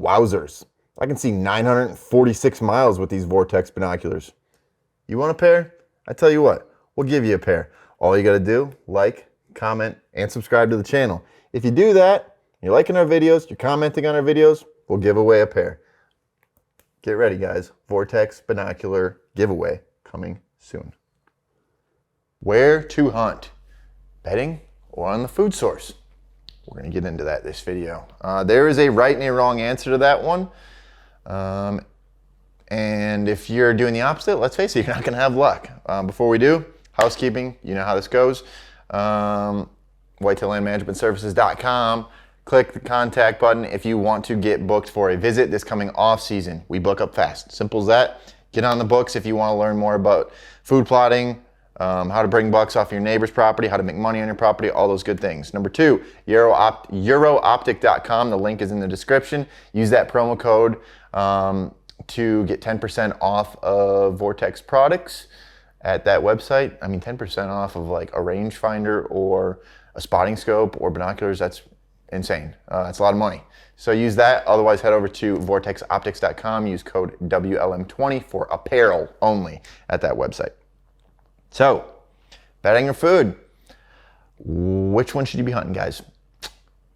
Wowzers. I can see 946 miles with these Vortex binoculars. You want a pair? I tell you what, we'll give you a pair. All you gotta do, like, comment, and subscribe to the channel. If you do that, you're liking our videos, you're commenting on our videos, we'll give away a pair. Get ready, guys. Vortex binocular giveaway coming soon. Where to hunt? Bedding or on the food source? We're going to get into that this video. There is a right and a wrong answer to that one. And if you're doing the opposite, let's face it, you're not going to have luck. Before we do, housekeeping, you know how this goes. Whitetaillandmanagementservices.com. Click the contact button if you want to get booked for a visit this coming off season. We book up fast. Simple as that. Get on the books if you want to learn more about food plotting, how to bring bucks off your neighbor's property, how to make money on your property, all those good things. Number two, eurooptic.com. The link is in the description. Use that promo code to get 10% off of Vortex products at that website. I mean, 10% off of like a rangefinder or a spotting scope or binoculars, that's insane. That's a lot of money. So use that. Otherwise, head over to vortexoptics.com. Use code WLM20 for apparel only at that website. So, bedding or food? Which one should you be hunting, guys?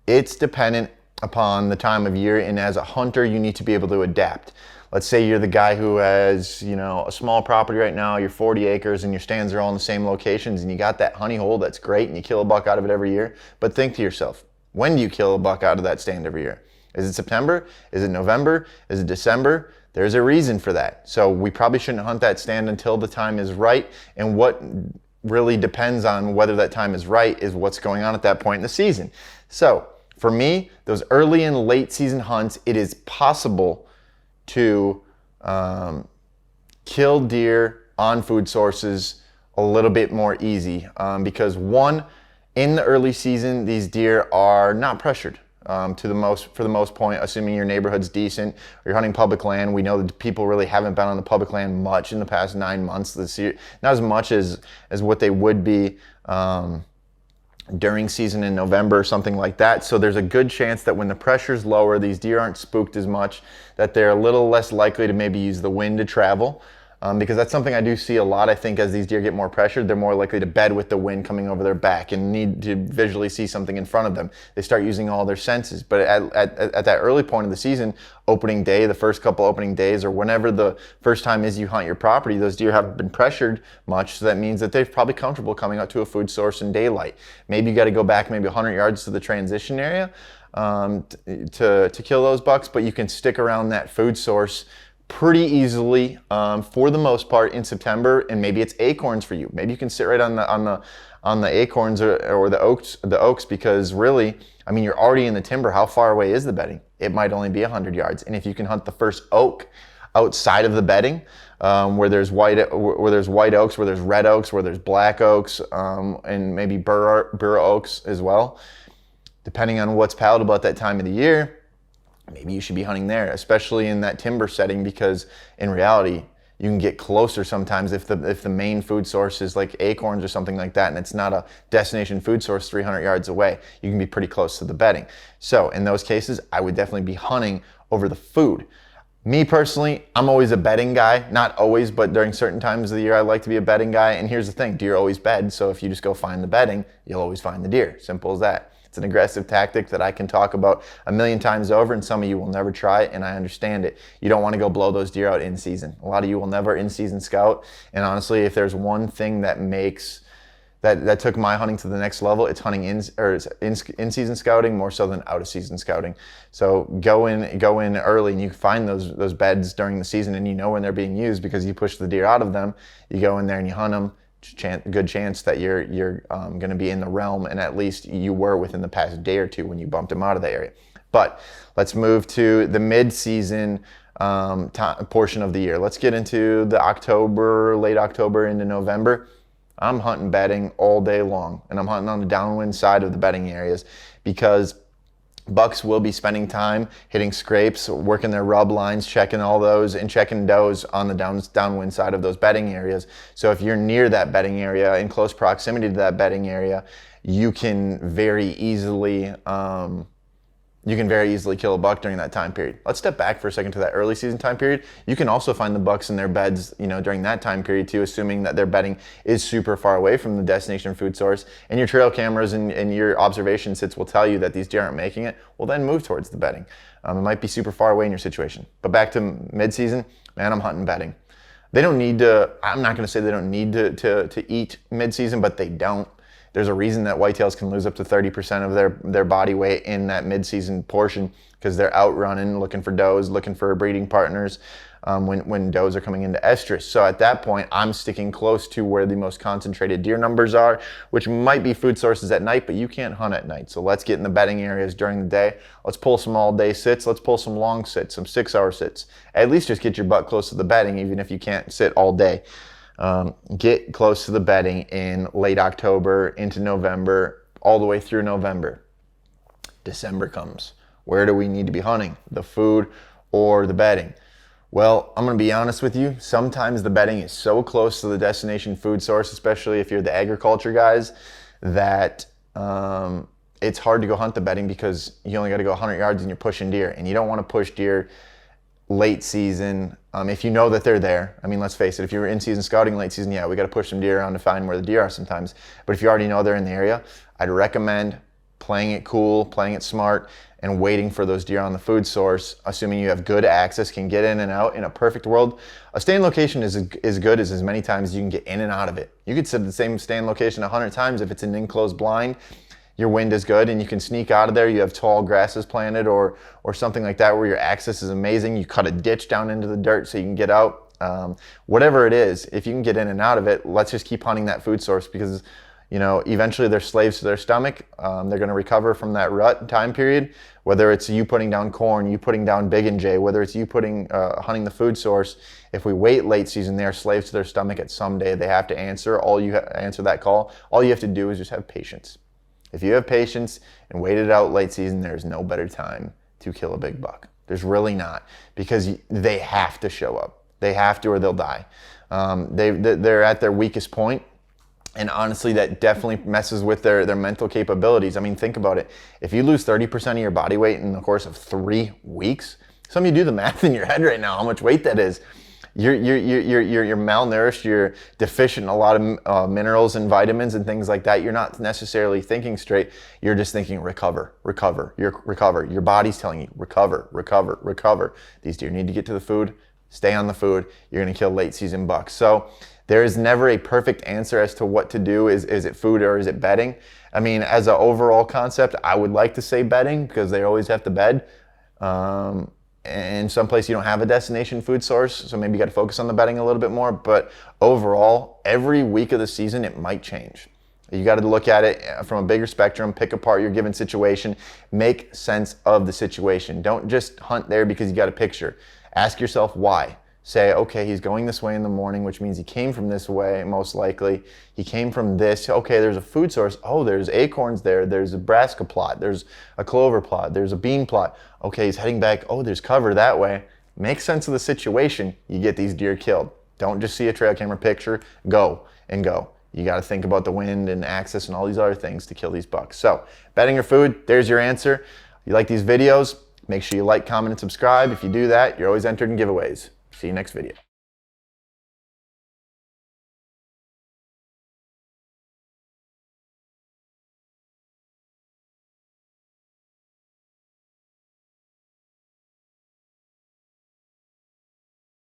It's dependent upon the time of year, and as a hunter, you need to be able to adapt. Let's say you're the guy who has, a small property right now, you're 40 acres and your stands are all in the same locations and you got that honey hole that's great and you kill a buck out of it every year. But think to yourself, when do you kill a buck out of that stand every year? Is it September? Is it November? Is it December? There's a reason for that. So we probably shouldn't hunt that stand until the time is right. And what really depends on whether that time is right is what's going on at that point in the season. So for me, those early and late season hunts, it is possible to kill deer on food sources a little bit more easy because one, in the early season, these deer are not pressured for the most point, assuming your neighborhood's decent or you're hunting public land. We know that people really haven't been on the public land much in the past 9 months this year, not as much as what they would be during season in November or something like that. So there's a good chance that when the pressure's lower, these deer aren't spooked as much, that they're a little less likely to maybe use the wind to travel. Because that's something I do see a lot. I think as these deer get more pressured, they're more likely to bed with the wind coming over their back and need to visually see something in front of them. They start using all their senses. But at that early point of the season, opening day, the first couple opening days, or whenever the first time is you hunt your property, those deer haven't been pressured much. So that means that they're probably comfortable coming out to a food source in daylight. Maybe you got to go back maybe 100 yards to the transition area to kill those bucks, but you can stick around that food source pretty easily for the most part in September, and maybe it's acorns for you. Maybe you can sit right on the acorns or the oaks because really, I mean, you're already in the timber. How far away is the bedding? It might only be 100 yards, and if you can hunt the first oak outside of the bedding, where there's white oaks, where there's red oaks, where there's black oaks, and maybe bur oaks as well, depending on what's palatable at that time of the year. Maybe you should be hunting there, especially in that timber setting, because in reality, you can get closer sometimes if the main food source is like acorns or something like that, and it's not a destination food source 300 yards away. You can be pretty close to the bedding. So in those cases, I would definitely be hunting over the food. Me personally, I'm always a bedding guy. Not always, but during certain times of the year, I like to be a bedding guy. And here's the thing, deer always bed, so if you just go find the bedding, you'll always find the deer. Simple as that. It's an aggressive tactic that I can talk about a million times over, and some of you will never try it, and I understand it. You don't want to go blow those deer out in season. A lot of you will never in season scout, and honestly, if there's one thing that makes that took my hunting to the next level, it's hunting in season scouting more so than out of season scouting. So go in early, and you find those beds during the season, and you know when they're being used because you push the deer out of them. You go in there and you hunt them. Good chance that you're going to be in the realm, and at least you were within the past day or two when you bumped them out of the area. But let's move to the mid-season portion of the year. Let's get into the late October into November. I'm hunting bedding all day long, and I'm hunting on the downwind side of the bedding areas because bucks will be spending time hitting scrapes, working their rub lines, checking all those, and checking does on the downwind side of those bedding areas. So if you're near that bedding area, in close proximity to that bedding area, you can very easily you can very easily kill a buck during that time period. Let's step back for a second to that early season time period. You can also find the bucks in their beds, during that time period too, assuming that their bedding is super far away from the destination food source, and your trail cameras and your observation sits will tell you that these deer aren't making it. Well, then move towards the bedding. It might be super far away in your situation. But back to mid-season, man, I'm hunting bedding. They don't need to, I'm not gonna say they don't need to eat mid-season, but they don't. There's a reason that whitetails can lose up to 30% of their body weight in that mid-season portion, because they're out running, looking for does, looking for breeding partners when does are coming into estrus. So at that point, I'm sticking close to where the most concentrated deer numbers are, which might be food sources at night, but you can't hunt at night. So let's get in the bedding areas during the day. Let's pull some all-day sits. Let's pull some long sits, some 6-hour sits. At least just get your butt close to the bedding, even if you can't sit all day. Get close to the bedding in late October into November, all the way through November. December comes. Where do we need to be hunting? The food or the bedding? Well, I'm going to be honest with you. Sometimes the bedding is so close to the destination food source, especially if you're the agriculture guys, that it's hard to go hunt the bedding because you only got to go 100 yards and you're pushing deer. And you don't want to push deer late season if you know that they're there. I mean, let's face it, if you're in season scouting late season, yeah, we got to push some deer around to find where the deer are sometimes. But if you already know they're in the area, I'd recommend playing it cool, playing it smart, and waiting for those deer on the food source, assuming you have good access, can get in and out. In a perfect world, a stand location is as good as many times as you can get in and out of it. You could sit at the same stand location 100 times if it's an enclosed blind. Your wind is good and you can sneak out of there. You have tall grasses planted or something like that where your access is amazing. You cut a ditch down into the dirt so you can get out. Whatever it is, if you can get in and out of it, let's just keep hunting that food source, because eventually they're slaves to their stomach. They're going to recover from that rut time period, whether it's you putting down corn, you putting down big and J, whether it's you hunting the food source. If we wait late season, they're slaves to their stomach. At some day they have to answer. Answer that call. All you have to do is just have patience. If you have patience and wait it out late season, there's no better time to kill a big buck. There's really not, because they have to show up. They have to, or they'll die. They're at their weakest point. And honestly, that definitely messes with their mental capabilities. I mean, think about it. If you lose 30% of your body weight in the course of 3 weeks, some of you do the math in your head right now, how much weight that is. You're malnourished, you're deficient in a lot of minerals and vitamins and things like that. You're not necessarily thinking straight. You're just thinking recover. Your body's telling you recover. These deer need to get to the food, stay on the food. You're gonna kill late season bucks. So there is never a perfect answer as to what to do. Is it food or is it bedding? I mean, as an overall concept, I would like to say bedding, because they always have to bed. In some place you don't have a destination food source, so maybe you got to focus on the bedding a little bit more. But overall, every week of the season, it might change. You got to look at it from a bigger spectrum, pick apart your given situation, make sense of the situation. Don't just hunt there because you got a picture. Ask yourself why. Say, okay, he's going this way in the morning, which means he came from this way, most likely. He came from this. Okay, there's a food source. Oh, there's acorns there. There's a brassica plot. There's a clover plot. There's a bean plot. Okay, he's heading back. Oh, there's cover that way. Make sense of the situation. You get these deer killed. Don't just see a trail camera picture. Go and go. You got to think about the wind and access and all these other things to kill these bucks. So, bedding or food, there's your answer. You like these videos? Make sure you like, comment, and subscribe. If you do that, you're always entered in giveaways. See you next video.